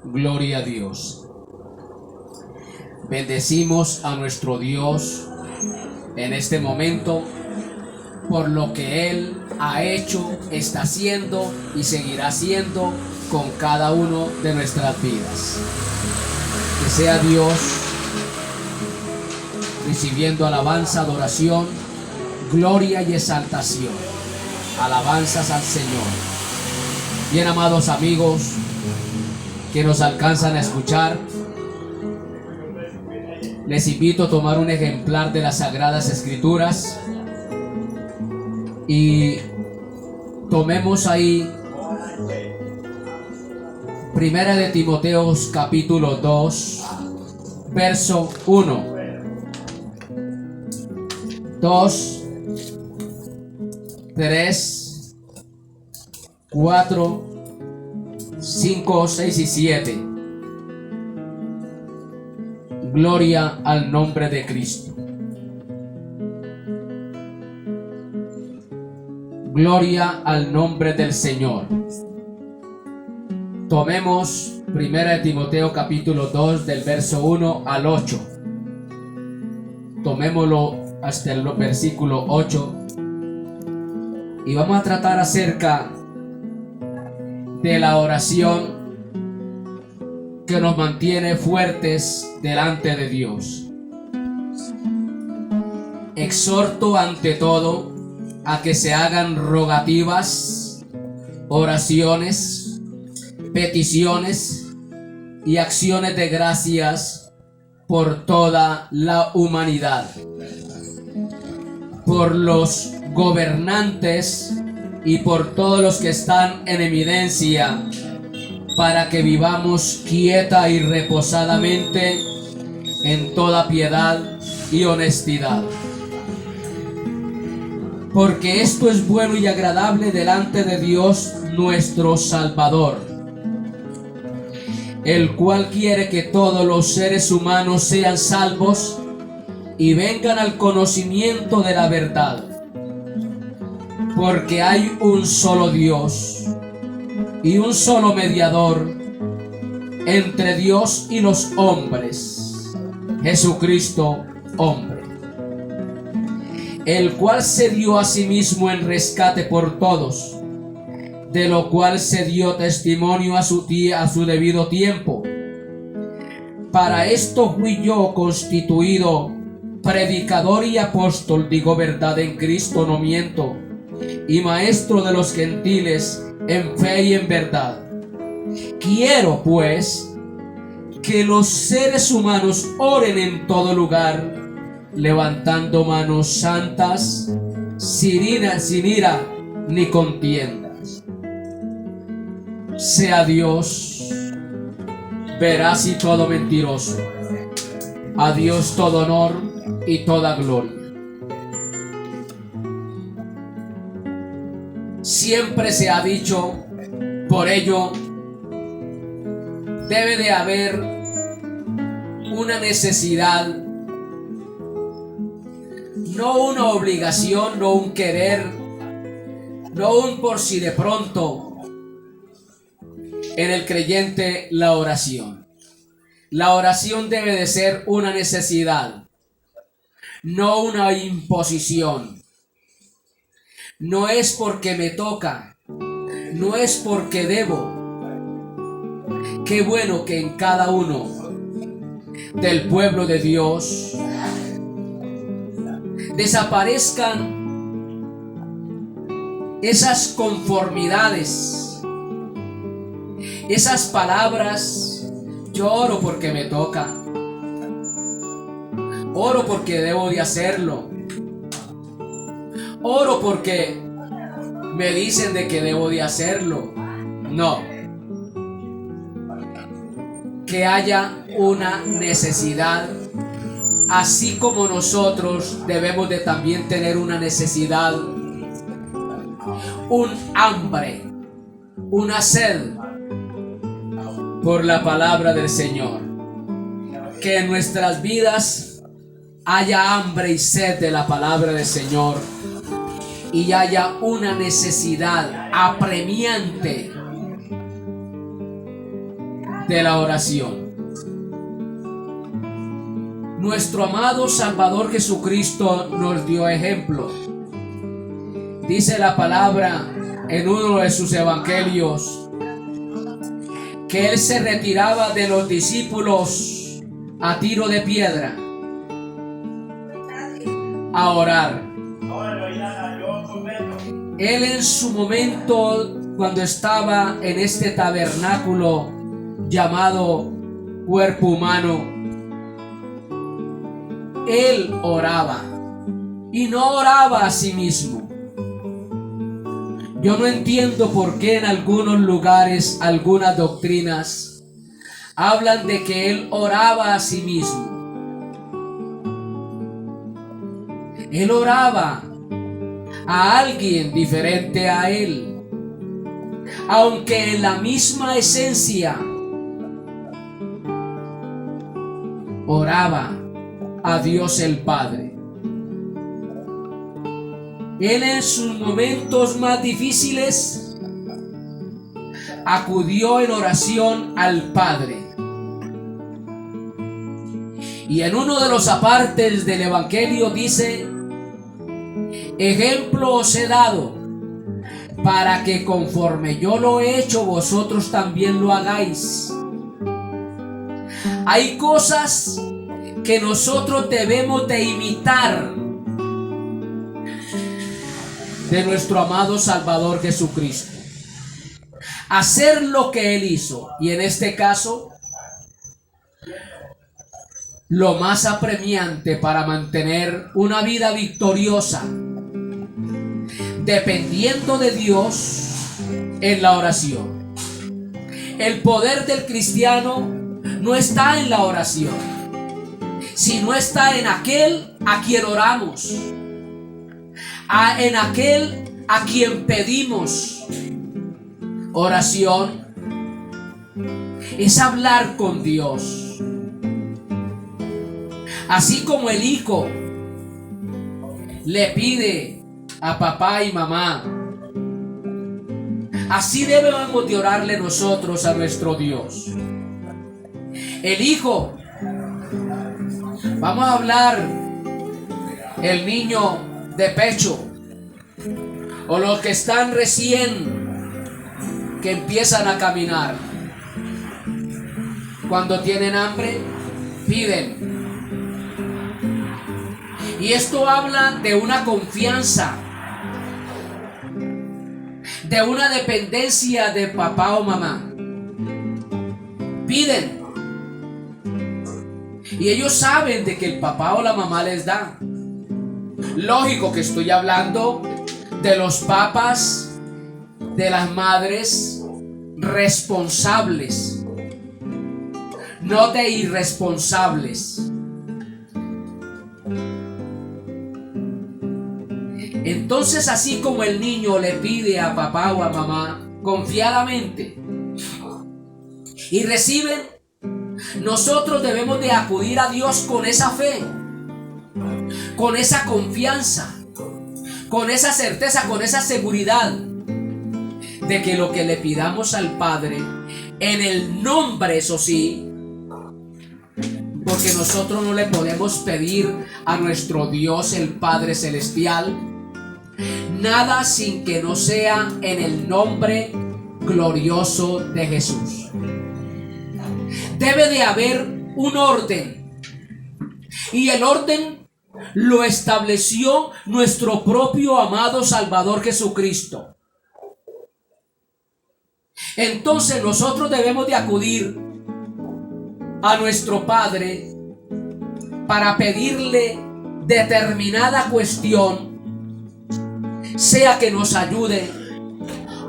Gloria a Dios. Bendecimos a nuestro Dios en este momento por lo que Él ha hecho, está haciendo y seguirá haciendo con cada uno de nuestras vidas. Que sea Dios recibiendo alabanza, adoración, gloria y exaltación. Alabanzas al Señor. Bien, amados amigos que nos alcanzan a escuchar, les invito a tomar un ejemplar de las Sagradas Escrituras y tomemos ahí Primera de Timoteo capítulo 2 verso 1, 2, 3, 4, 5, 6 y 7. Gloria al nombre de Cristo. Gloria al nombre del Señor. Tomemos 1 de Timoteo capítulo 2 del verso 1 al 8. Tomémoslo hasta el versículo 8 y vamos a tratar acerca de la oración que nos mantiene fuertes delante de Dios. Exhorto ante todo a que se hagan rogativas, oraciones, peticiones y acciones de gracias por toda la humanidad, por los gobernantes y por todos los que están en eminencia, para que vivamos quieta y reposadamente en toda piedad y honestidad. Porque esto es bueno y agradable delante de Dios nuestro Salvador, el cual quiere que todos los seres humanos sean salvos y vengan al conocimiento de la verdad. Porque hay un solo Dios y un solo mediador entre Dios y los hombres, Jesucristo hombre, el cual se dio a sí mismo en rescate por todos, de lo cual se dio testimonio a su debido tiempo. Para esto fui yo constituido predicador y apóstol, digo verdad en Cristo, no miento, y maestro de los gentiles en fe y en verdad. Quiero pues que los seres humanos oren en todo lugar, levantando manos santas, sin ira ni contiendas. Sea Dios veraz y todo mentiroso, a Dios todo honor y toda gloria. Siempre se ha dicho, por ello debe de haber una necesidad, no una obligación, no un querer, no un por si de pronto, en el creyente la oración. La oración debe de ser una necesidad, no una imposición. No es porque me toca, no es porque debo. Qué bueno que en cada uno del pueblo de Dios desaparezcan esas conformidades, esas palabras. Yo oro porque me toca, oro porque debo de hacerlo, oro porque me dicen de que debo de hacerlo. No, que haya una necesidad, así como nosotros debemos de también tener una necesidad, un hambre, una sed por la palabra del Señor. Que en nuestras vidas haya hambre y sed de la palabra del Señor y haya una necesidad apremiante de la oración. Nuestro amado Salvador Jesucristo nos dio ejemplo. Dice la palabra en uno de sus evangelios que Él se retiraba de los discípulos a tiro de piedra a orar. Él en su momento, cuando estaba en este tabernáculo llamado cuerpo humano, Él oraba y no oraba a sí mismo. Yo no entiendo por qué en algunos lugares, algunas doctrinas hablan de que Él oraba a sí mismo. Él oraba a alguien diferente a Él, aunque en la misma esencia oraba a Dios el Padre. Él en sus momentos más difíciles acudió en oración al Padre. Y en uno de los apartes del Evangelio dice: ejemplo os he dado, para que conforme yo lo he hecho, vosotros también lo hagáis. Hay cosas que nosotros debemos de imitar de nuestro amado Salvador Jesucristo. Hacer lo que Él hizo. Y en este caso, lo más apremiante para mantener una vida victoriosa, dependiendo de Dios en la oración. El poder del cristiano no está en la oración, sino está en aquel a quien oramos, en aquel a quien pedimos. Oración es hablar con Dios. Así como el hijo le pide a papá y mamá, así debemos de orarle nosotros a nuestro Dios. El hijo, vamos a hablar, el niño de pecho, o los que están recién, que empiezan a caminar, cuando tienen hambre, piden. Y esto habla de una confianza, de una dependencia de papá o mamá. Piden. Y ellos saben de que el papá o la mamá les da. Lógico que estoy hablando de los papás, de las madres responsables, no de irresponsables. Entonces, así como el niño le pide a papá o a mamá confiadamente y reciben, nosotros debemos de acudir a Dios con esa fe, con esa confianza, con esa certeza, con esa seguridad de que lo que le pidamos al Padre, en el nombre, eso sí, porque nosotros no le podemos pedir a nuestro Dios el Padre Celestial nada sin que no sea en el nombre glorioso de Jesús. Debe de haber un orden, y el orden lo estableció nuestro propio amado Salvador Jesucristo. Entonces nosotros debemos de acudir a nuestro Padre para pedirle determinada cuestión, sea que nos ayude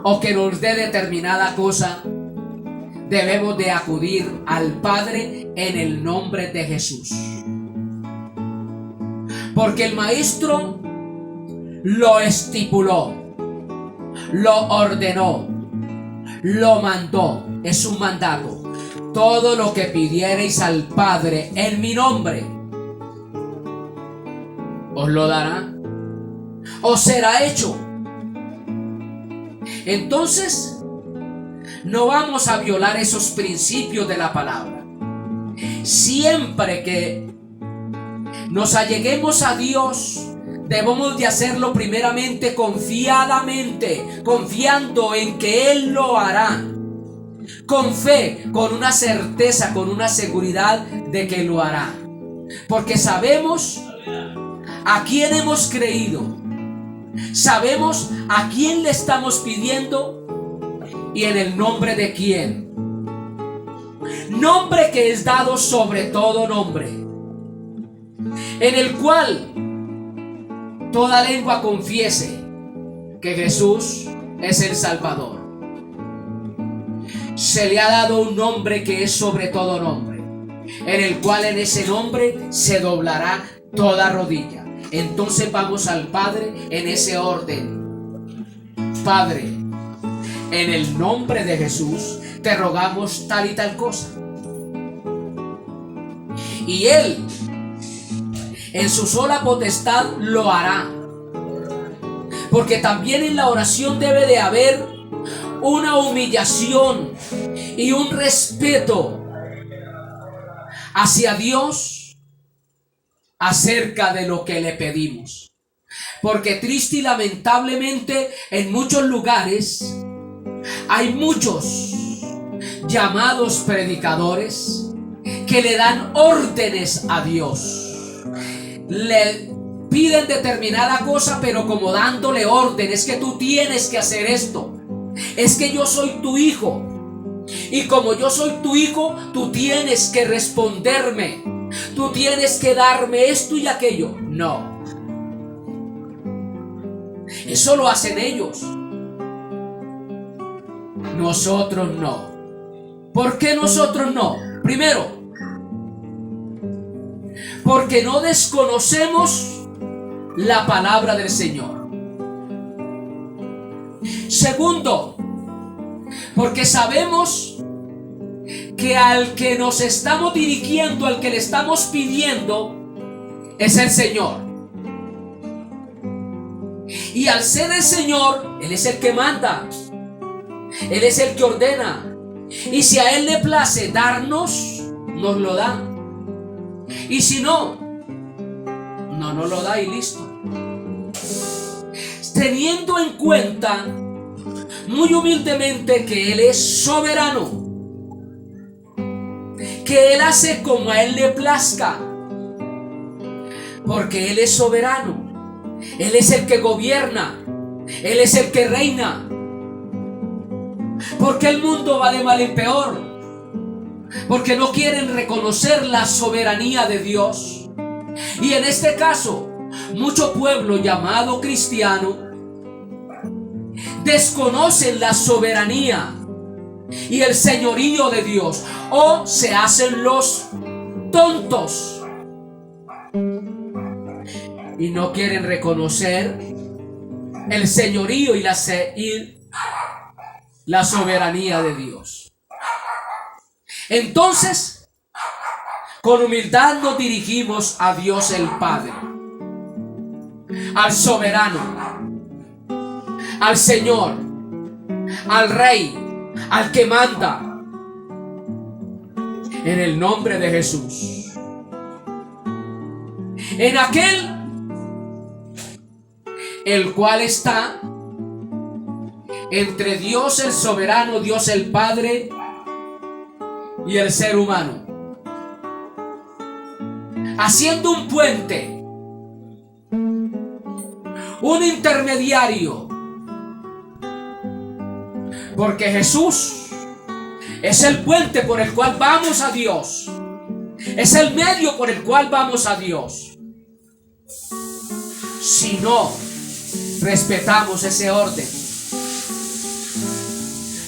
o que nos dé determinada cosa. Debemos de acudir al Padre en el nombre de Jesús, porque el Maestro lo estipuló, lo ordenó, lo mandó. Es un mandato: todo lo que pidiereis al Padre en mi nombre, os lo dará, os será hecho. Entonces, no vamos a violar esos principios de la palabra. Siempre que nos alleguemos a Dios, debemos de hacerlo primeramente confiadamente, confiando en que Él lo hará. Con fe, con una certeza, con una seguridad de que lo hará. Porque sabemos a quién hemos creído. Sabemos a quién le estamos pidiendo y en el nombre de quién. Nombre que es dado sobre todo nombre, en el cual toda lengua confiese que Jesús es el Salvador. Se le ha dado un nombre que es sobre todo nombre, en el cual en ese nombre se doblará toda rodilla. Entonces vamos al Padre en ese orden. Padre, en el nombre de Jesús te rogamos tal y tal cosa. Y Él en su sola potestad lo hará. Porque también en la oración debe de haber una humillación y un respeto hacia Dios acerca de lo que le pedimos. Porque triste y lamentablemente en muchos lugares hay muchos llamados predicadores que le dan órdenes a Dios. Le piden determinada cosa, pero como dándole orden. Es que tú tienes que hacer esto. Es que yo soy tu hijo. Y como yo soy tu hijo, tú tienes que responderme. Tú tienes que darme esto y aquello. No. Eso lo hacen ellos. Nosotros no. ¿Por qué nosotros no? Primero, porque no desconocemos la palabra del Señor. Segundo, porque sabemos que al que nos estamos dirigiendo, al que le estamos pidiendo, es el Señor. Y al ser el Señor, Él es el que manda. Él es el que ordena. Y si a Él le place darnos, nos lo da. Y si no, no nos lo da y listo. Teniendo en cuenta muy humildemente que Él es soberano, que Él hace como a Él le plazca, porque Él es soberano, Él es el que gobierna, Él es el que reina. Porque el mundo va de mal en peor, porque no quieren reconocer la soberanía de Dios. Y en este caso, mucho pueblo llamado cristiano desconocen la soberanía y el señorío de Dios, o se hacen los tontos y no quieren reconocer el señorío y la soberanía de Dios. Entonces, con humildad nos dirigimos a Dios el Padre, al soberano, al Señor, al Rey, al que manda, en el nombre de Jesús. En aquel el cual está entre Dios el soberano, Dios el Padre y el ser humano, haciendo un puente, un intermediario, porque Jesús es el puente por el cual vamos a Dios, es el medio por el cual vamos a Dios. Si no respetamos ese orden,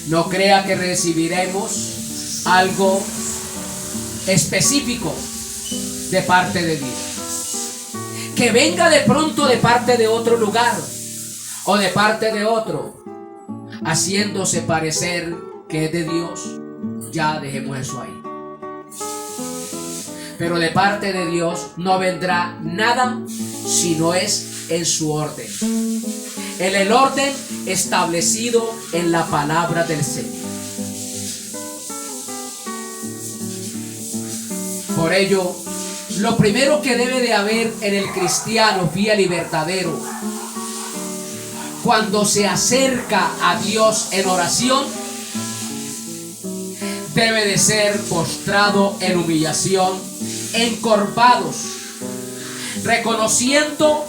no crea que recibiremos algo específico de parte de Dios, que venga de pronto de parte de otro lugar o de parte de otro, haciéndose parecer que es de Dios. Ya dejemos eso ahí. Pero de parte de Dios no vendrá nada si no es en su orden, en el orden establecido en la palabra del Señor. Por ello, lo primero que debe de haber en el cristiano fiel y verdadero, cuando se acerca a Dios en oración, debe de ser postrado en humillación, encorvados, reconociendo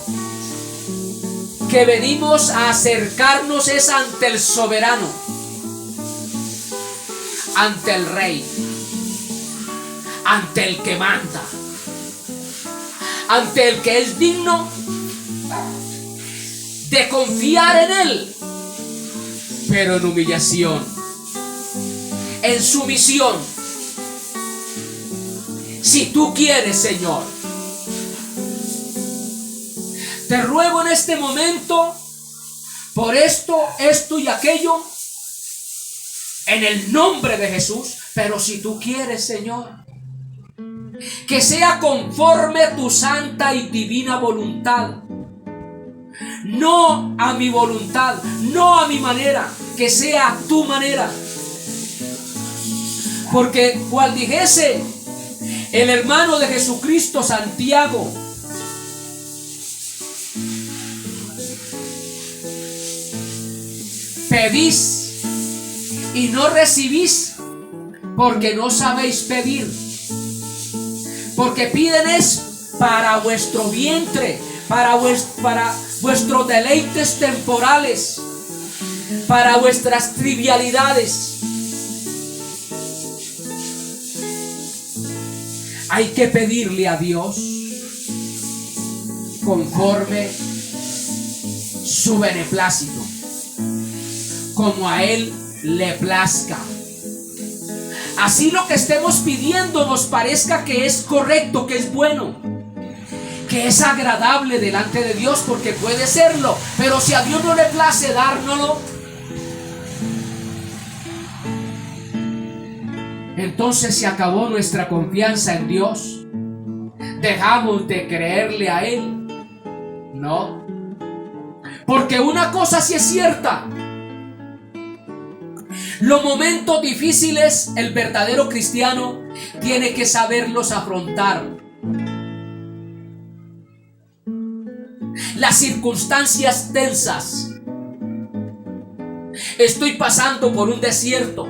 que venimos a acercarnos es ante el soberano, ante el rey, ante el que manda, ante el que es digno de confiar en él, pero en humillación, en sumisión. Si tú quieres, Señor, te ruego en este momento por esto y aquello, en el nombre de Jesús. Pero si tú quieres, Señor, que sea conforme a tu santa y divina voluntad, no a mi voluntad, no a mi manera, que sea a tu manera. Porque cual dijese el hermano de Jesucristo, Santiago, pedís y no recibís, porque no sabéis pedir. Porque piden es para vuestro vientre, para vuestros deleites temporales, para vuestras trivialidades. Hay que pedirle a Dios conforme su beneplácito, como a Él le plazca. Así lo que estemos pidiendo nos parezca que es correcto, que es bueno, que es agradable delante de Dios, porque puede serlo, pero si a Dios no le place dárnoslo, entonces se acabó nuestra confianza en Dios. Dejamos de creerle a Él. No, porque una cosa sí es cierta: los momentos difíciles el verdadero cristiano tiene que saberlos afrontar. Las circunstancias tensas. Estoy pasando por un desierto.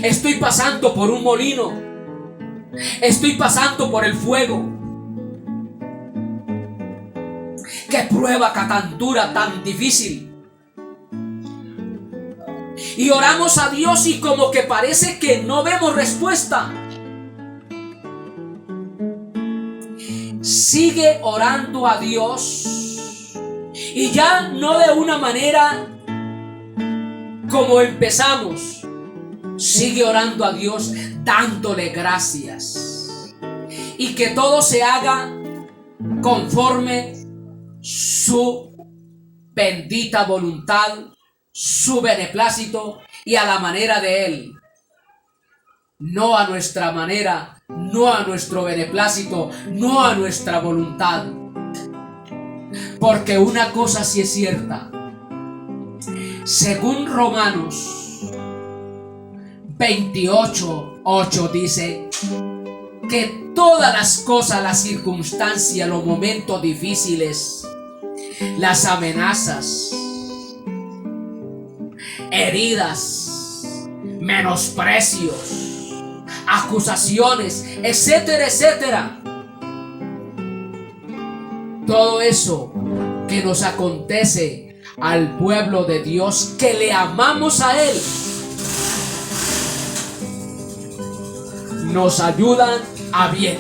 Estoy pasando por un molino. Estoy pasando por el fuego. Qué prueba tan dura, tan difícil. Y oramos a Dios y como que parece que no vemos respuesta. Sigue orando a Dios, y ya no de una manera como empezamos. Sigue orando a Dios, dándole gracias, y que todo se haga conforme su bendita voluntad, su beneplácito y a la manera de Él. No a nuestra manera, no a nuestro beneplácito, no a nuestra voluntad. Porque una cosa sí es cierta. Según Romanos 28:8 dice que todas las cosas, las circunstancias, los momentos difíciles, las amenazas, heridas, menosprecios, acusaciones, etcétera, etcétera, todo eso que nos acontece al pueblo de Dios, que le amamos a Él, nos ayudan a bien.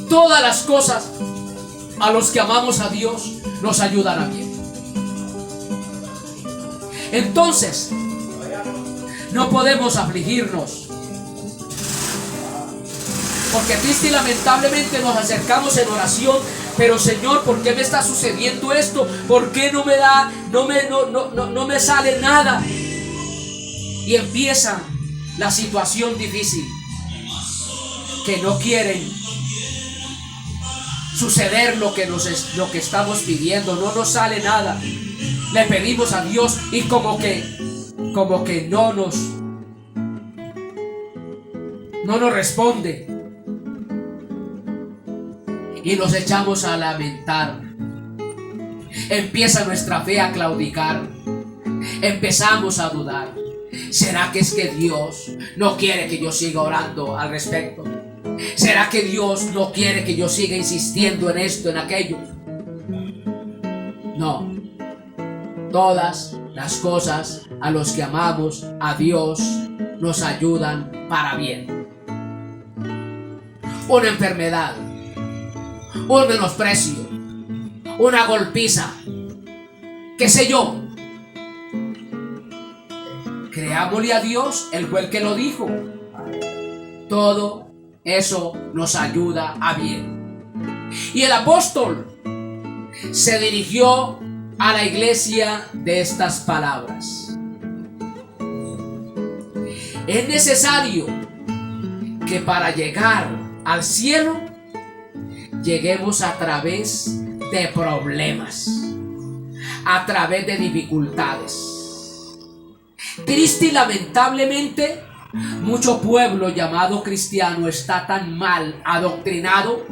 Todas las cosas a los que amamos a Dios nos ayudan a bien. Entonces, no podemos afligirnos, porque triste y lamentablemente nos acercamos en oración, pero Señor, ¿por qué me está sucediendo esto? ¿Por qué no me sale nada? Y empieza la situación difícil, que no quieren suceder lo que estamos pidiendo, no nos sale nada. Le pedimos a Dios y como que no nos no nos responde. Y nos echamos a lamentar. Empieza nuestra fe a claudicar. Empezamos a dudar. ¿Será que es que Dios no quiere que yo siga orando al respecto? ¿Será que Dios no quiere que yo siga insistiendo en esto, en aquello? No. Todas las cosas a los que amamos a Dios nos ayudan para bien. Una enfermedad, un menosprecio, una golpiza, qué sé yo. Creámosle a Dios, Él fue el que lo dijo. Todo eso nos ayuda a bien. Y el apóstol se dirigió a la iglesia de estas palabras. Es necesario que para llegar al cielo lleguemos a través de problemas, a través de dificultades. Triste y lamentablemente, mucho pueblo llamado cristiano está tan mal adoctrinado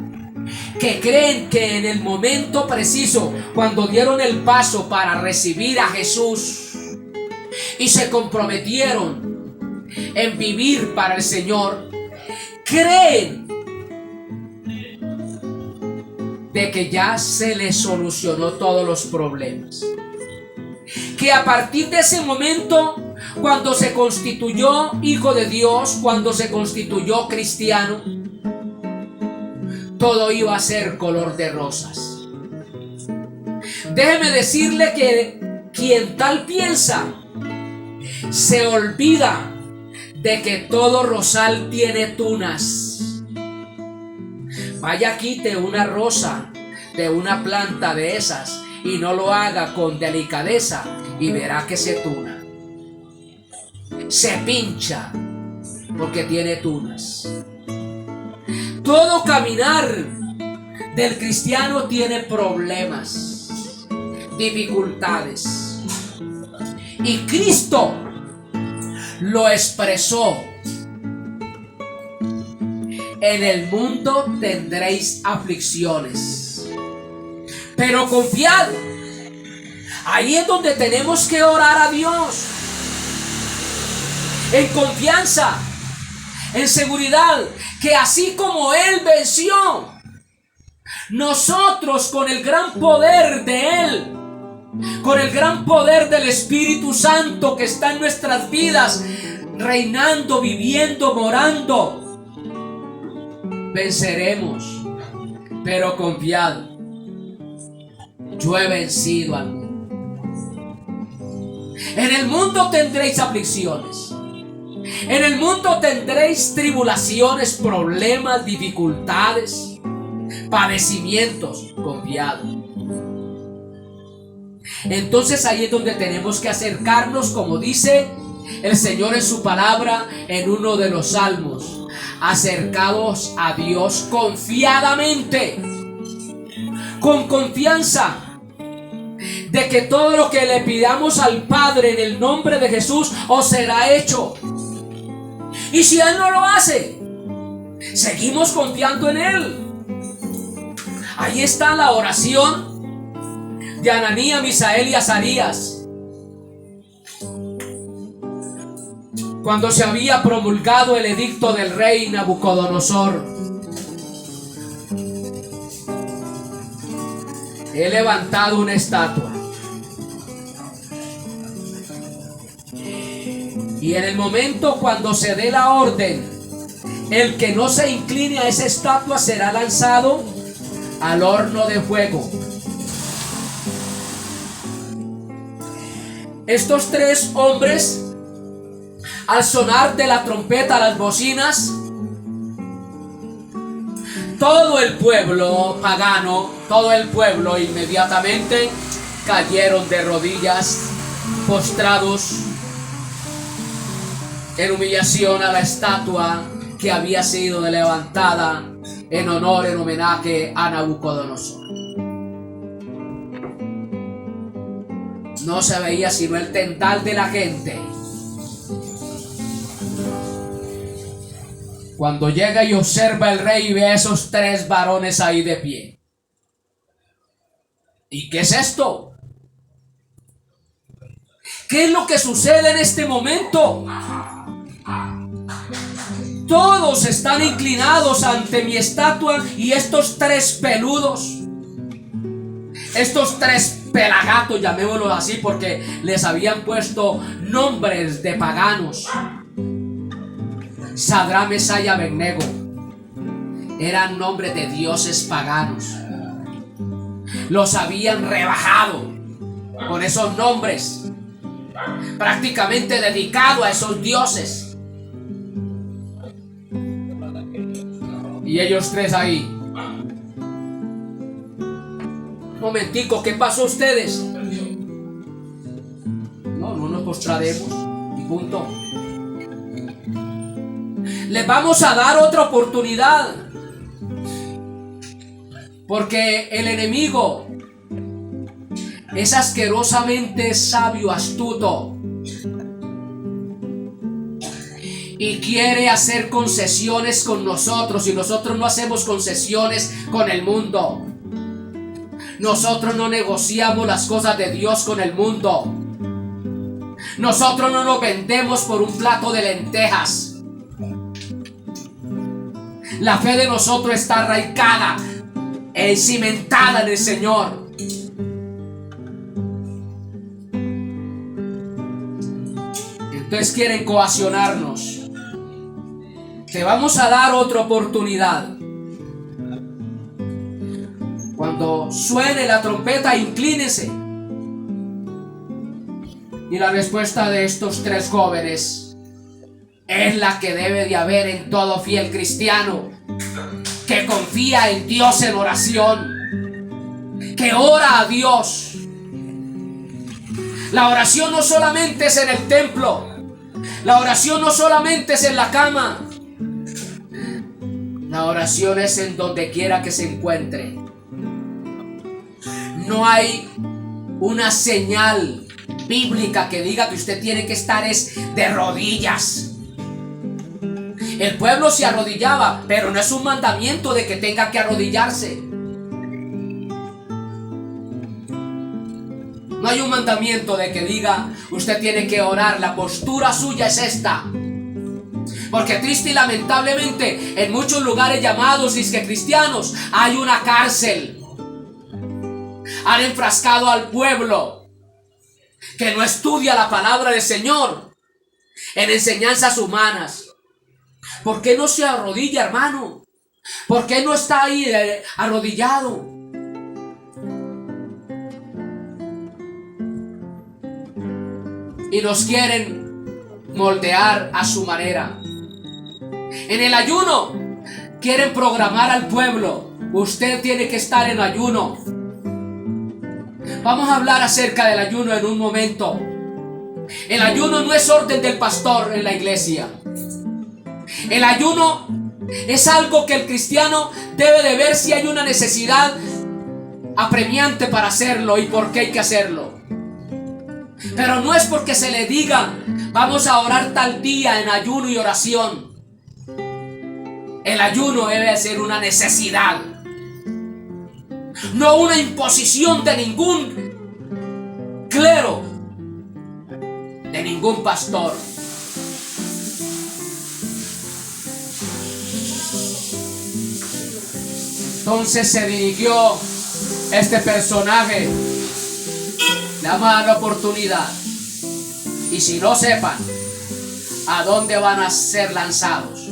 que creen que en el momento preciso, cuando dieron el paso para recibir a Jesús y se comprometieron en vivir para el Señor, creen de que ya se les solucionó todos los problemas. Que a partir de ese momento, cuando se constituyó hijo de Dios, cuando se constituyó cristiano, todo iba a ser color de rosas. Déjeme decirle que quien tal piensa se olvida de que todo rosal tiene tunas. Vaya, quite una rosa de una planta de esas y no lo haga con delicadeza y verá que se tuna. Se pincha porque tiene tunas. Todo caminar del cristiano tiene problemas, dificultades. Y Cristo lo expresó. En el mundo tendréis aflicciones, pero confiad. Ahí es donde tenemos que orar a Dios. En confianza, en seguridad, que así como Él venció, nosotros con el gran poder de Él, con el gran poder del Espíritu Santo que está en nuestras vidas, reinando, viviendo, morando, venceremos. Pero confiad, yo he vencido al mundo. En el mundo tendréis aflicciones. En el mundo tendréis tribulaciones, problemas, dificultades, padecimientos. Confiad. Entonces ahí es donde tenemos que acercarnos, como dice el Señor en su palabra en uno de los salmos. Acercados a Dios confiadamente, con confianza de que todo lo que le pidamos al Padre en el nombre de Jesús os será hecho. Y si Él no lo hace, seguimos confiando en Él. Ahí está la oración de Ananías, Misael y Azarías. Cuando se había promulgado el edicto del rey Nabucodonosor, he levantado una estatua. Y en el momento cuando se dé la orden, el que no se incline a esa estatua será lanzado al horno de fuego. Estos tres hombres, al sonar de la trompeta, las bocinas, todo el pueblo pagano, todo el pueblo inmediatamente cayeron de rodillas, postrados en humillación a la estatua que había sido levantada en honor, en homenaje a Nabucodonosor. No se veía sino el tendal de la gente. Cuando llega y observa el rey y ve a esos 3 varones ahí de pie. ¿Y qué es esto? ¿Qué es lo que sucede en este momento? Todos están inclinados ante mi estatua y estos 3 peludos, estos 3 pelagatos, llamémoslo así, porque les habían puesto nombres de paganos. Sadrach, Mesach y Abednego eran nombres de dioses paganos. Los habían rebajado con esos nombres, prácticamente dedicado a esos dioses. Y ellos 3 ahí. Un momentico, ¿qué pasó a ustedes? No nos postraremos y punto. Les vamos a dar otra oportunidad, porque el enemigo es asquerosamente sabio, astuto, y quiere hacer concesiones con nosotros, y nosotros no hacemos concesiones con el mundo. Nosotros no negociamos las cosas de Dios con el mundo. Nosotros no nos vendemos por un plato de lentejas. La fe de nosotros está arraigada e cimentada en el Señor. Entonces quieren coaccionarnos. Te vamos a dar otra oportunidad. Cuando suene la trompeta, inclínese. Y la respuesta de estos 3 jóvenes es la que debe de haber en todo fiel cristiano, que confía en Dios en oración, que ora a Dios. La oración no solamente es en el templo, la oración no solamente es en la cama, la oración es en donde quiera que se encuentre. No hay una señal bíblica que diga que usted tiene que estar de rodillas. El pueblo se arrodillaba, pero no es un mandamiento de que tenga que arrodillarse. No hay un mandamiento de que diga usted tiene que orar, la postura suya es esta. Porque triste y lamentablemente en muchos lugares llamados disque cristianos hay una cárcel. Han enfrascado al pueblo que no estudia la palabra del Señor en enseñanzas humanas. ¿Por qué no se arrodilla, hermano? ¿Por qué no está ahí arrodillado? Y nos quieren moldear a su manera. En el ayuno quieren programar al pueblo. Usted tiene que estar en ayuno. Vamos a hablar acerca del ayuno en un momento. El ayuno no es orden del pastor en la iglesia. El ayuno es algo que el cristiano debe de ver si hay una necesidad apremiante para hacerlo y por qué hay que hacerlo. Pero no es porque se le diga vamos a orar tal día en ayuno y oración. El ayuno debe ser una necesidad, no una imposición de ningún clero, de ningún pastor. Entonces se dirigió este personaje. Le vamos a dar la oportunidad. Y si no sepan a dónde van a ser lanzados.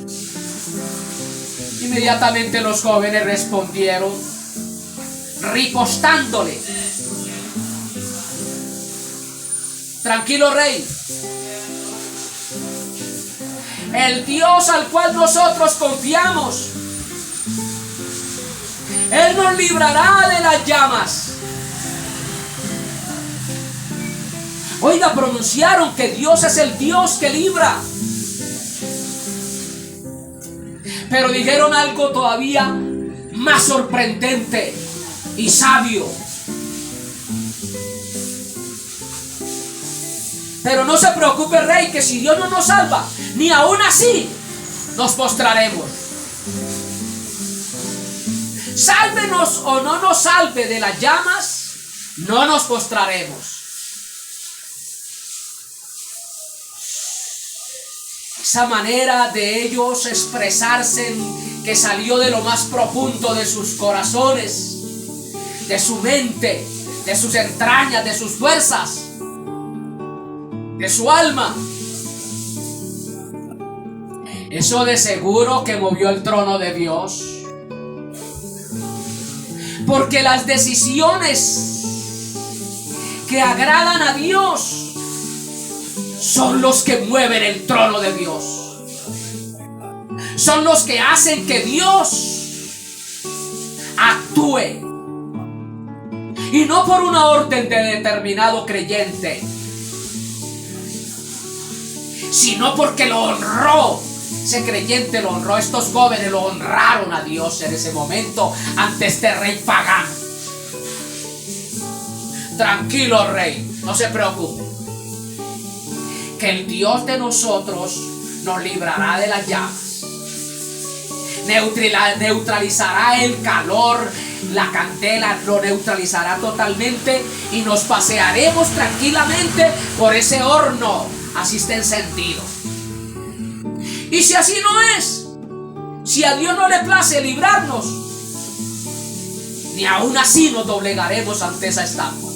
Inmediatamente los jóvenes respondieron ripostándole: tranquilo, rey. El Dios al cual nosotros confiamos, Él nos librará de las llamas. Oiga, pronunciaron que Dios es el Dios que libra. Pero dijeron algo todavía más sorprendente y sabio. Pero no se preocupe, rey, que si Dios no nos salva, ni aún así nos postraremos. Sálvenos o no nos salve de las llamas, no nos postraremos. Esa manera de ellos expresarse que salió de lo más profundo de sus corazones, de su mente, de sus entrañas, de sus fuerzas, de su alma. Eso de seguro que movió el trono de Dios. Porque las decisiones que agradan a Dios son los que mueven el trono de Dios. Son los que hacen que Dios actúe. Y no por una orden de determinado creyente, sino porque lo honró. Ese creyente lo honró. Estos jóvenes lo honraron a Dios en ese momento ante este rey pagano. Tranquilo, rey, no se preocupe, que el Dios de nosotros nos librará de las llamas. Neutralizará el calor, la candela lo neutralizará totalmente y nos pasearemos tranquilamente por ese horno. Así está encendido. Y si así no es, si a Dios no le place librarnos, ni aún así nos doblegaremos ante esa estatua.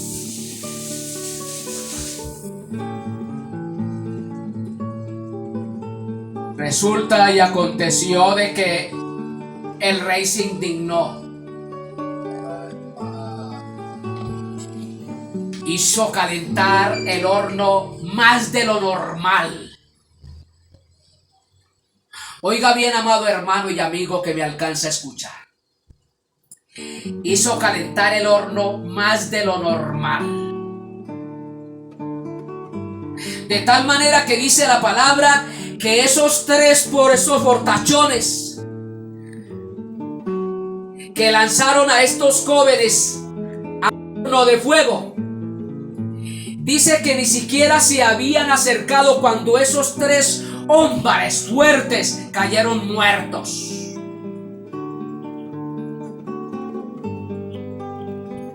Resulta y aconteció de que el rey se indignó. Hizo calentar el horno más de lo normal. Oiga bien, amado hermano y amigo que me alcanza a escuchar. Hizo calentar el horno más de lo normal. De tal manera que dice la palabra que esos fortachones que lanzaron a estos jóvenes a un horno de fuego, dice que ni siquiera se habían acercado cuando esos 3 hombres fuertes cayeron muertos.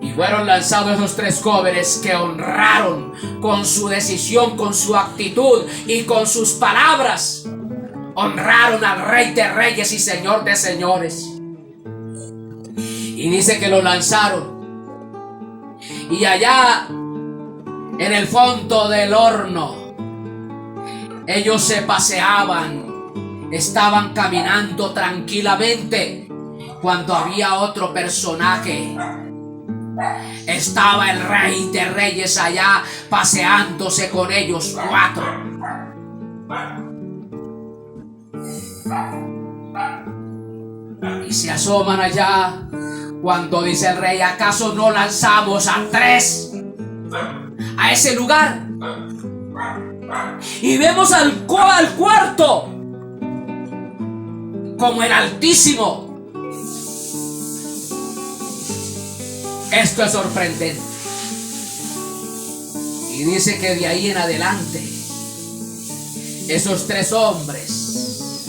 Y fueron lanzados esos 3 jóvenes que honraron con su decisión, con su actitud y con sus palabras. Honraron al Rey de Reyes y Señor de Señores. Y dice que lo lanzaron. Y allá en el fondo del horno, ellos se paseaban, estaban caminando tranquilamente, cuando había otro personaje. Estaba el Rey de Reyes allá paseándose con ellos 4. Y se asoman allá cuando dice el rey: ¿acaso no lanzamos a 3 a ese lugar? Y vemos al cuarto como el Altísimo. Esto es sorprendente. Y dice que de ahí en adelante, esos 3 hombres,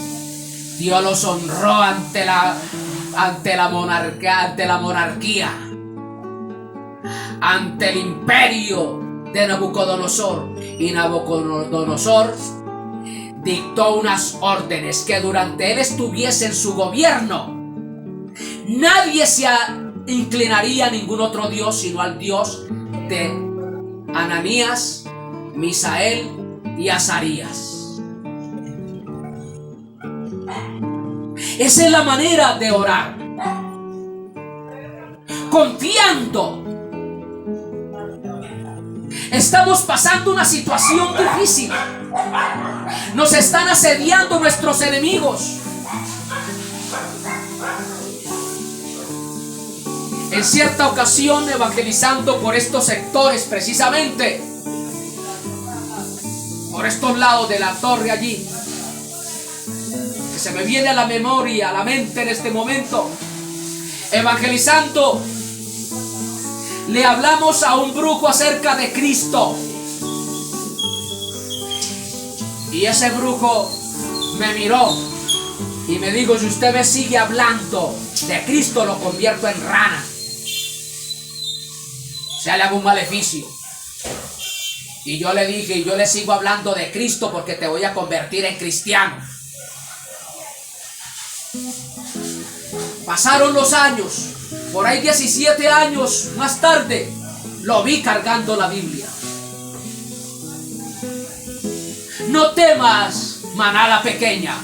Dios los honró ante la monarquía, ante el imperio de Nabucodonosor. Y Nabucodonosor dictó unas órdenes que durante él estuviese en su gobierno, nadie se inclinaría a ningún otro Dios sino al Dios de Ananías, Misael y Azarías. Esa es la manera de orar, confiando. Estamos pasando una situación difícil. Nos están asediando nuestros enemigos. En cierta ocasión, evangelizando por estos sectores, precisamente por estos lados de la torre allí, que se me viene a la memoria, a la mente en este momento, evangelizando, le hablamos a un brujo acerca de Cristo. Y ese brujo me miró Y me dijo, si usted me sigue hablando de Cristo, lo convierto en rana. O sea, le hago un maleficio. Y yo le dije, yo le sigo hablando de Cristo porque te voy a convertir en cristiano. Pasaron los años. Por ahí 17 años más tarde, lo vi cargando la Biblia. No temas, manada pequeña,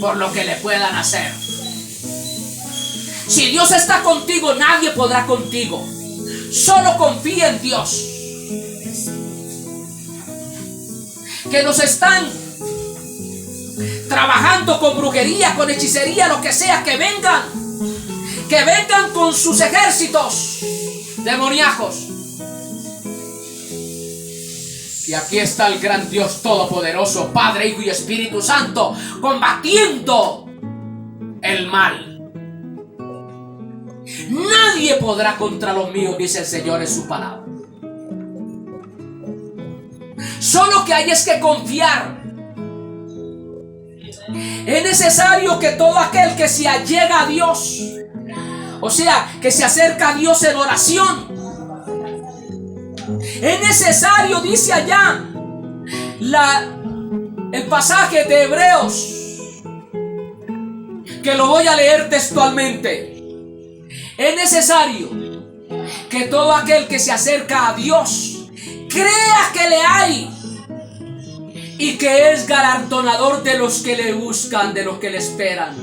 por lo que le puedan hacer. Si Dios está contigo, nadie podrá contigo. Solo confía en Dios. Que nos están trabajando con brujería, con hechicería, lo que sea, que vengan con sus ejércitos demoníacos. Y aquí está el gran Dios todopoderoso, Padre, Hijo y Espíritu Santo, combatiendo el mal. Nadie podrá contra los míos, dice el Señor en su palabra. Solo que hay es que confiar. Es necesario que todo aquel que se allega a Dios, o sea, que se acerca a Dios en oración, es necesario, dice allá el pasaje de Hebreos, que lo voy a leer textualmente. Es necesario que todo aquel que se acerca a Dios crea que le hay y que es galardonador de los que le buscan, de los que le esperan.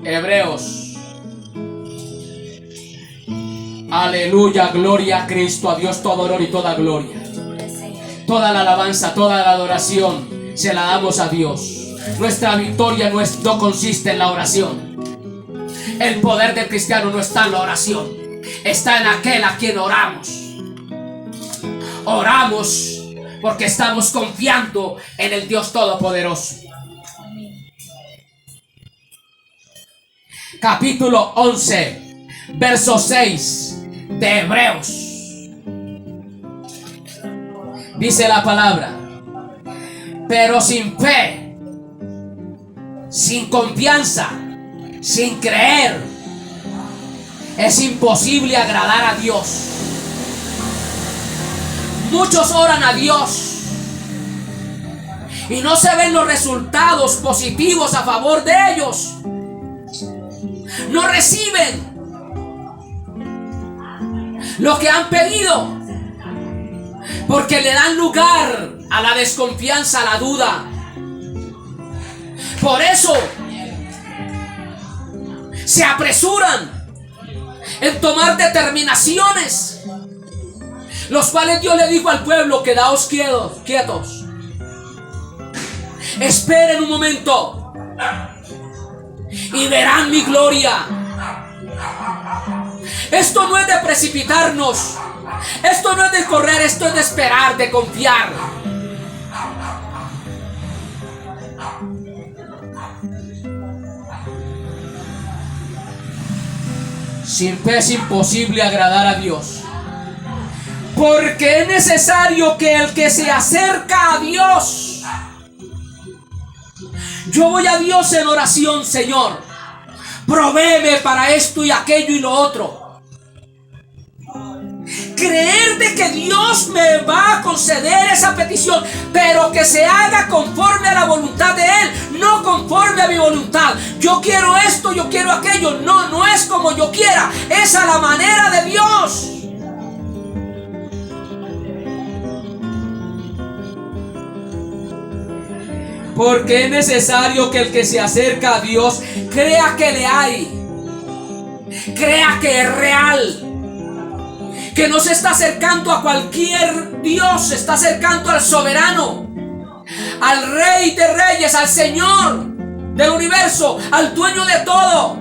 Hebreos. Aleluya, gloria a Cristo, a Dios todo honor y toda gloria. Toda la alabanza, toda la adoración se la damos a Dios. Nuestra victoria no consiste en la oración. El poder del cristiano no está en la oración, está en aquel a quien oramos. Oramos porque estamos confiando en el Dios Todopoderoso. Capítulo 11, verso 6 de Hebreos. Dice la palabra: pero sin fe, sin confianza, sin creer, es imposible agradar a Dios. Muchos oran a Dios y no se ven los resultados positivos a favor de ellos. No reciben lo que han pedido porque le dan lugar a la desconfianza, a la duda. Por eso se apresuran en tomar determinaciones, los cuales Dios le dijo al pueblo: quedaos quietos, esperen un momento y verán mi gloria. Esto no es de precipitarnos, esto no es de correr, esto es de esperar, de confiar. Sin fe es imposible agradar a Dios, porque es necesario que el que se acerca a Dios, yo voy a Dios en oración: Señor, provéeme para esto y aquello y lo otro. Creer de que Dios me va a conceder esa petición, pero que se haga conforme a la voluntad de Él, no conforme a mi voluntad. Yo quiero esto, yo quiero aquello. No, no es como yo quiera, es a la manera de Dios. Porque es necesario que el que se acerca a Dios crea que le hay, crea que es real, que no se está acercando a cualquier Dios, se está acercando al soberano, al Rey de Reyes, al Señor del universo, al dueño de todo.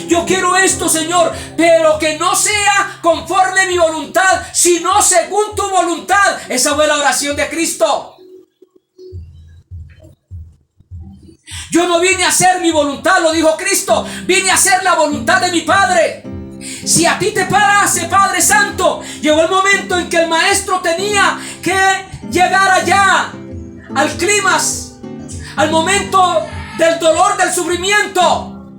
Yo quiero esto, Señor, pero que no sea conforme a mi voluntad, sino según tu voluntad. Esa fue la oración de Cristo. Yo no vine a hacer mi voluntad, lo dijo Cristo, vine a hacer la voluntad de mi Padre. Si a ti te place, Padre Santo, llegó el momento en que el maestro tenía que llegara ya al clímax, al momento del dolor, del sufrimiento,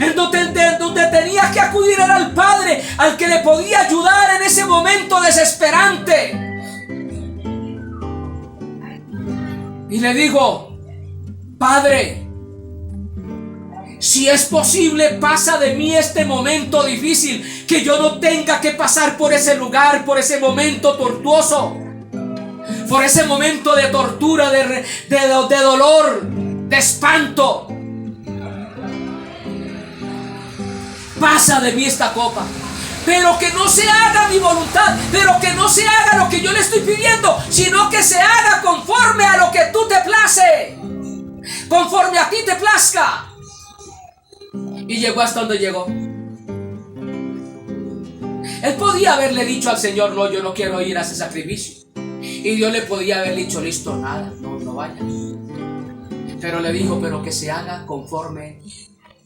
en donde tenía que acudir al Padre, al que le podía ayudar en ese momento desesperante. Y le digo: Padre, si es posible, pasa de mí este momento difícil, que yo no tenga que pasar por ese lugar, por ese momento tortuoso, por ese momento de tortura, de dolor, de espanto. Pasa de mí esta copa, pero que no se haga mi voluntad, pero que no se haga lo que yo le estoy pidiendo, sino que se haga conforme a lo que tú te place, conforme a ti te plazca. Y llegó hasta donde llegó. Él podía haberle dicho al Señor: no, yo no quiero ir a ese sacrificio. Y Dios le podía haber dicho: listo, nada, no vayas. Pero le dijo: pero que se haga conforme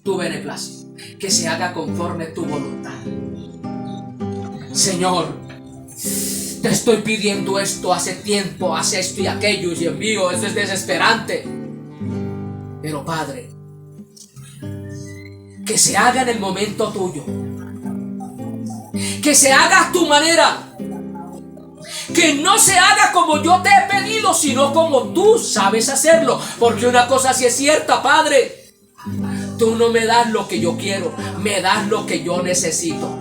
tu beneplácito, que se haga conforme tu voluntad. Señor, te estoy pidiendo esto hace tiempo, hace esto y aquello, y Dios mío, esto es desesperante. Pero Padre, que se haga en el momento tuyo, que se haga a tu manera, que no se haga como yo te he pedido, sino como tú sabes hacerlo. Porque una cosa sí es cierta, Padre: tú no me das lo que yo quiero, me das lo que yo necesito.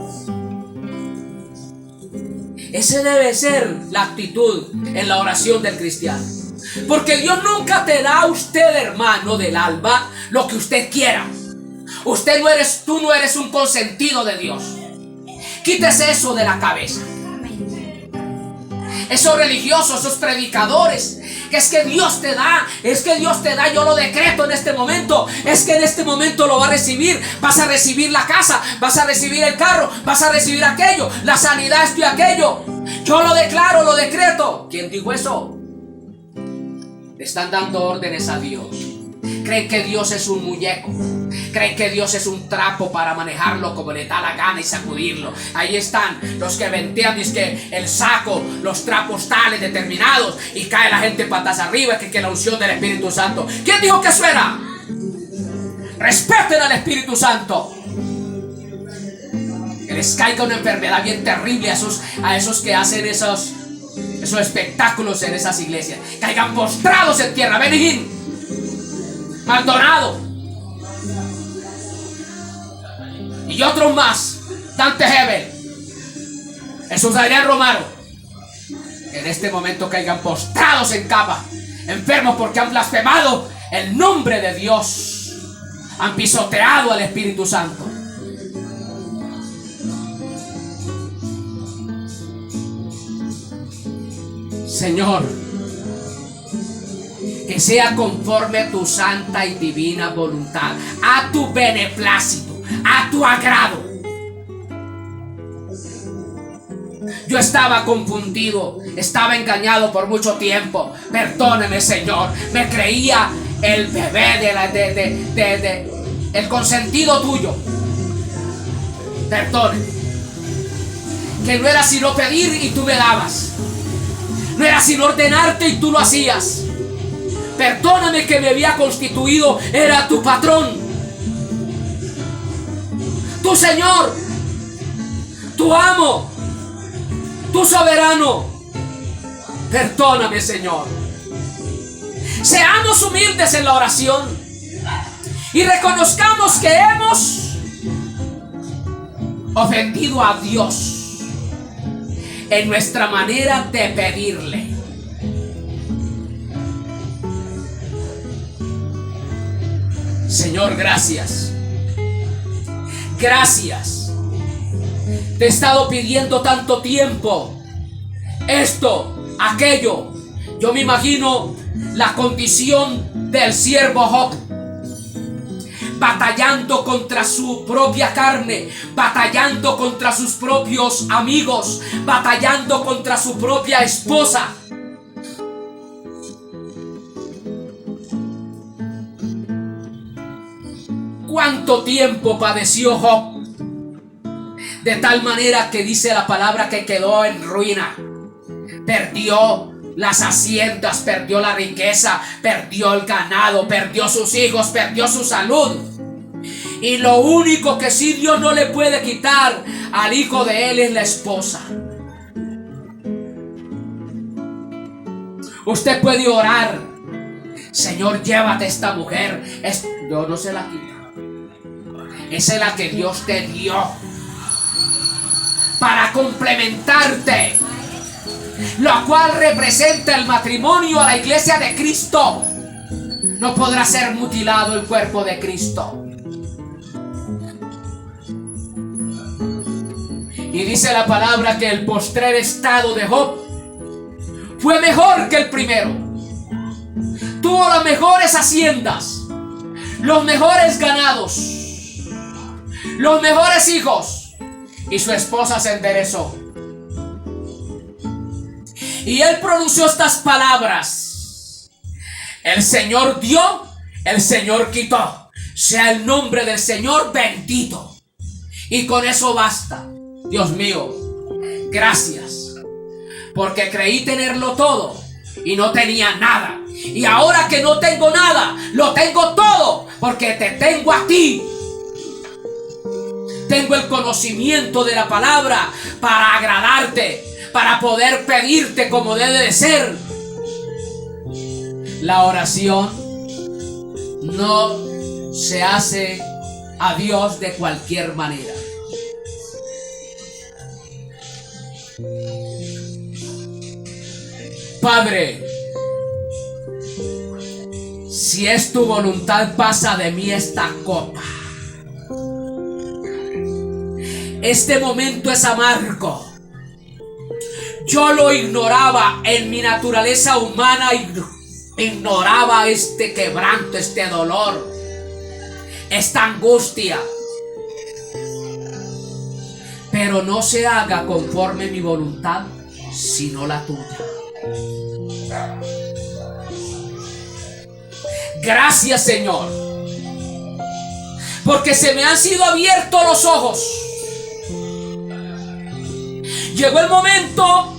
Esa debe ser la actitud en la oración del cristiano. Porque Dios nunca te da a usted, hermano del alma, lo que usted quiera. Tú no eres un consentido de Dios. Quítese eso de la cabeza. Esos religiosos, esos predicadores, que es que Dios te da, yo lo decreto en este momento, es que en este momento lo va a recibir, vas a recibir la casa, vas a recibir el carro, vas a recibir aquello, la sanidad, esto y aquello. Yo lo declaro, lo decreto. ¿Quién dijo eso? Le están dando órdenes a Dios. Creen que Dios es un muñeco. Creen que Dios es un trapo para manejarlo como le da la gana y sacudirlo. Ahí están los que ventean, es que el saco, los trapos tales determinados, y cae la gente patas arriba, que la unción del Espíritu Santo. ¿Quién dijo que eso era? Respeten al Espíritu Santo. Que les caiga una enfermedad bien terrible a esos que hacen esos espectáculos en esas iglesias. Caigan postrados en tierra. Benigín, Maldonado y otros más, Dante Hebel, Jesús Adrián Romano, en este momento caigan postrados en cama, enfermos porque han blasfemado el nombre de Dios, han pisoteado al Espíritu Santo. Señor, que sea conforme a tu santa y divina voluntad, a tu beneplácito, a tu agrado. Yo estaba confundido, estaba engañado por mucho tiempo. Perdóneme, Señor. Me creía el bebé el consentido tuyo. Perdóneme. Que no era sino pedir y tú me dabas. No era sino ordenarte y tú lo hacías. Perdóname que me había constituido, era tu patrón, tu Señor, tu amo, tu soberano. Perdóname, Señor. Seamos humildes en la oración y reconozcamos que hemos ofendido a Dios en nuestra manera de pedirle. Señor, gracias. Gracias. Te he estado pidiendo tanto tiempo esto, aquello. Yo me imagino la condición del siervo Job, batallando contra su propia carne, batallando contra sus propios amigos, batallando contra su propia esposa. ¿Cuánto tiempo padeció Job? De tal manera que dice la palabra que quedó en ruina. perdió las haciendas, perdió la riqueza, perdió el ganado, perdió sus hijos, perdió su salud. Y lo único que sí Dios no le puede quitar al hijo de él es la esposa. Usted puede orar: Señor, llévate esta mujer. Dios no se la quita. Esa es la que Dios te dio para complementarte, lo cual representa el matrimonio a la iglesia de Cristo. No podrá ser mutilado el cuerpo de Cristo. Y dice la palabra que el postrer estado de Job fue mejor que el primero. Tuvo las mejores haciendas, los mejores ganados, los mejores hijos, y su esposa se enderezó. Y él pronunció estas palabras: el Señor dio, el Señor quitó. Sea el nombre del Señor bendito. Y con eso basta. Dios mío, gracias, porque creí tenerlo todo y no tenía nada. Y ahora que no tengo nada, lo tengo todo, porque te tengo a ti. Tengo el conocimiento de la palabra para agradarte, para poder pedirte como debe de ser. La oración no se hace a Dios de cualquier manera. Padre, si es tu voluntad, pasa de mí esta copa. Este momento es amargo. Yo lo ignoraba en mi naturaleza humana, ignoraba este quebranto, este dolor, esta angustia. Pero no se haga conforme mi voluntad, sino la tuya. Gracias, Señor, porque se me han sido abiertos los ojos. Llegó el momento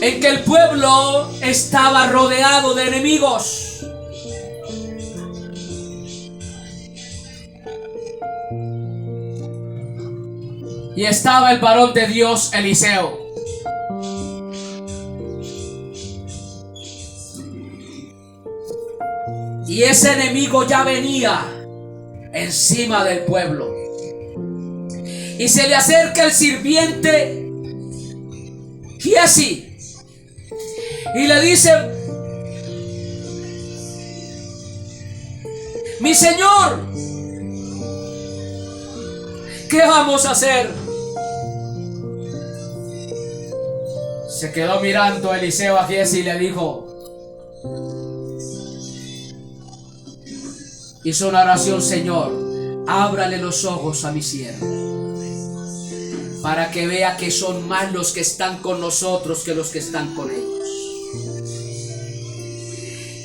en que el pueblo estaba rodeado de enemigos. Y estaba el varón de Dios, Eliseo. Y ese enemigo ya venía encima del pueblo. Y se le acerca el sirviente Giesi y le dice: mi señor, ¿qué vamos a hacer? Se quedó mirando Eliseo a Giesi y le dijo, hizo una oración: Señor, ábrale los ojos a mi siervo, para que vea que son más los que están con nosotros que los que están con ellos.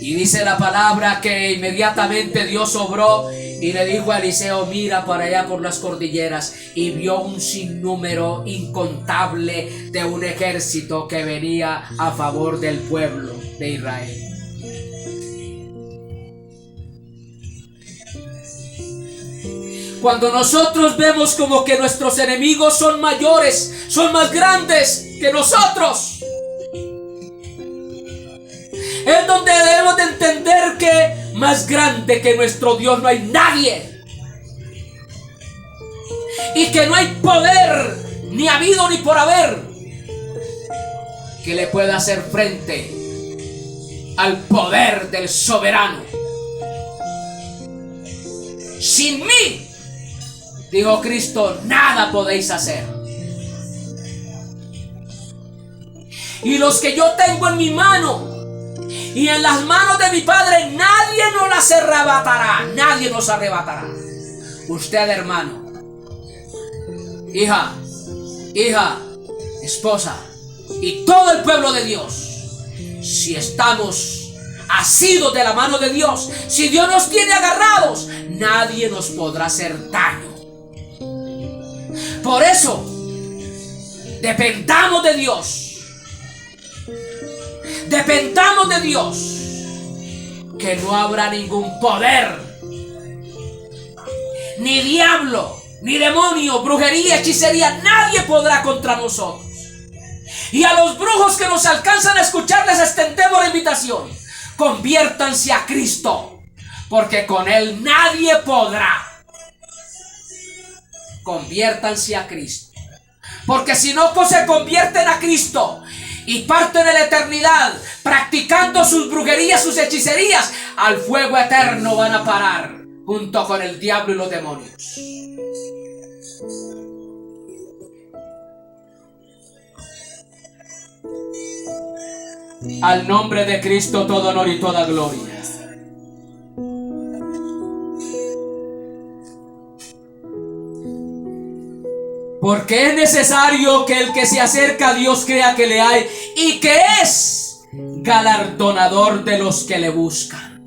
Y dice la palabra que inmediatamente Dios obró y le dijo a Eliseo: mira para allá por las cordilleras. Y vio un sinnúmero incontable de un ejército que venía a favor del pueblo de Israel. Cuando nosotros vemos como que nuestros enemigos son mayores, son más grandes que nosotros, es donde debemos de entender que más grande que nuestro Dios no hay nadie. Y que no hay poder, ni habido ni por haber, que le pueda hacer frente al poder del soberano. Sin mí, dijo Cristo, nada podéis hacer. Y los que yo tengo en mi mano y en las manos de mi Padre, nadie nos las arrebatará. Nadie nos arrebatará. Usted, hermano, hija, esposa y todo el pueblo de Dios, si estamos asidos de la mano de Dios, si Dios nos tiene agarrados, nadie nos podrá hacer daño. Por eso, dependamos de Dios, dependamos de Dios, que no habrá ningún poder, ni diablo, ni demonio, brujería, hechicería, nadie podrá contra nosotros. Y a los brujos que nos alcanzan a escuchar les extendemos la invitación: conviértanse a Cristo, porque con Él nadie podrá. Conviértanse a Cristo, porque si no se convierten a Cristo y parten de la eternidad practicando sus brujerías, sus hechicerías, al fuego eterno van a parar junto con el diablo y los demonios. Al nombre de Cristo todo honor y toda gloria. Porque es necesario que el que se acerca a Dios crea que le hay y que es galardonador de los que le buscan.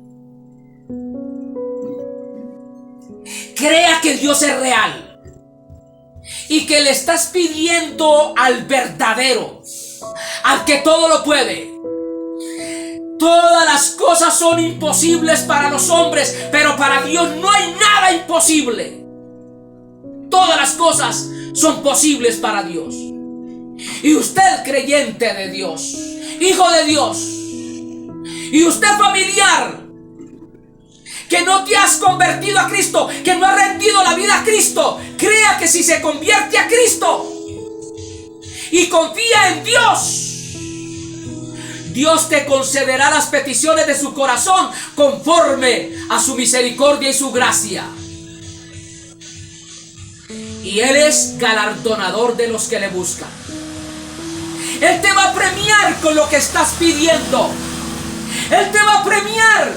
Crea que Dios es real y que le estás pidiendo al verdadero, al que todo lo puede. Todas las cosas son imposibles para los hombres, pero para Dios no hay nada imposible. Todas las cosas son posibles para Dios. Y usted, creyente de Dios, hijo de Dios, y usted, familiar, que no te has convertido a Cristo, que no has rendido la vida a Cristo, crea que si se convierte a Cristo y confía en Dios, Dios te concederá las peticiones de su corazón conforme a su misericordia y su gracia. Y Él es galardonador de los que le buscan. Él te va a premiar con lo que estás pidiendo. Él te va a premiar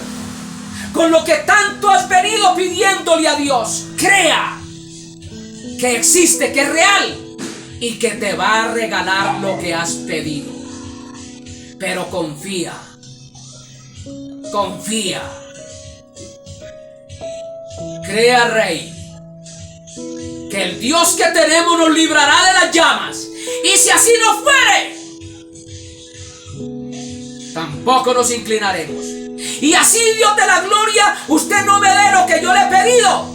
con lo que tanto has venido pidiéndole a Dios. Crea que existe, que es real y que te va a regalar lo que has pedido. Pero confía. Confía. Crea, Rey, que el Dios que tenemos nos librará de las llamas. Y si así no fuere, tampoco nos inclinaremos. Y así, Dios de la gloria, usted no me dé lo que yo le he pedido,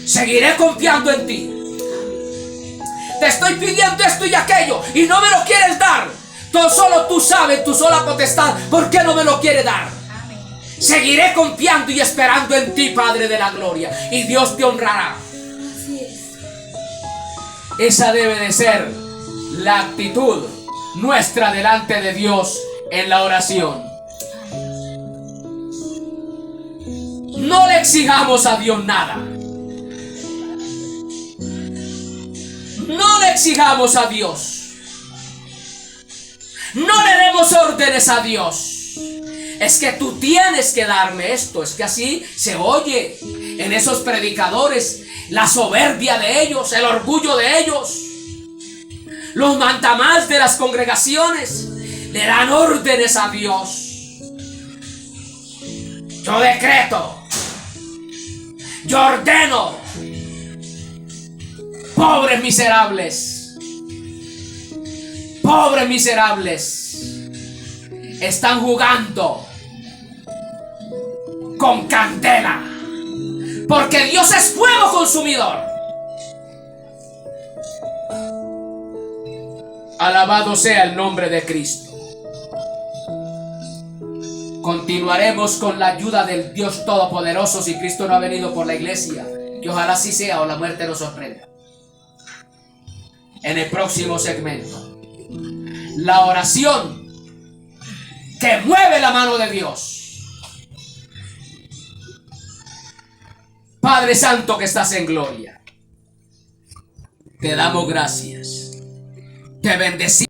seguiré confiando en ti. Te estoy pidiendo esto y aquello y no me lo quieres dar. Solo tú sabes, tu sola potestad, ¿por qué no me lo quieres dar? Seguiré confiando y esperando en ti, Padre de la gloria, y Dios te honrará. Esa debe de ser la actitud nuestra delante de Dios en la oración. No le exijamos a Dios nada. No le exijamos a Dios. No le demos órdenes a Dios. Es que tú tienes que darme esto. Es que así se oye en esos predicadores la soberbia de ellos, el orgullo de ellos. Los mandamás de las congregaciones le dan órdenes a Dios. Yo decreto, yo ordeno. Pobres miserables. Pobres miserables. Están jugando con candela. Porque Dios es fuego consumidor. Alabado sea el nombre de Cristo. Continuaremos con la ayuda del Dios Todopoderoso si Cristo no ha venido por la iglesia. Y ojalá así sea o la muerte nos sorprenda. En el próximo segmento. La oración que mueve la mano de Dios. Padre Santo que estás en gloria, te damos gracias. Te bendecimos.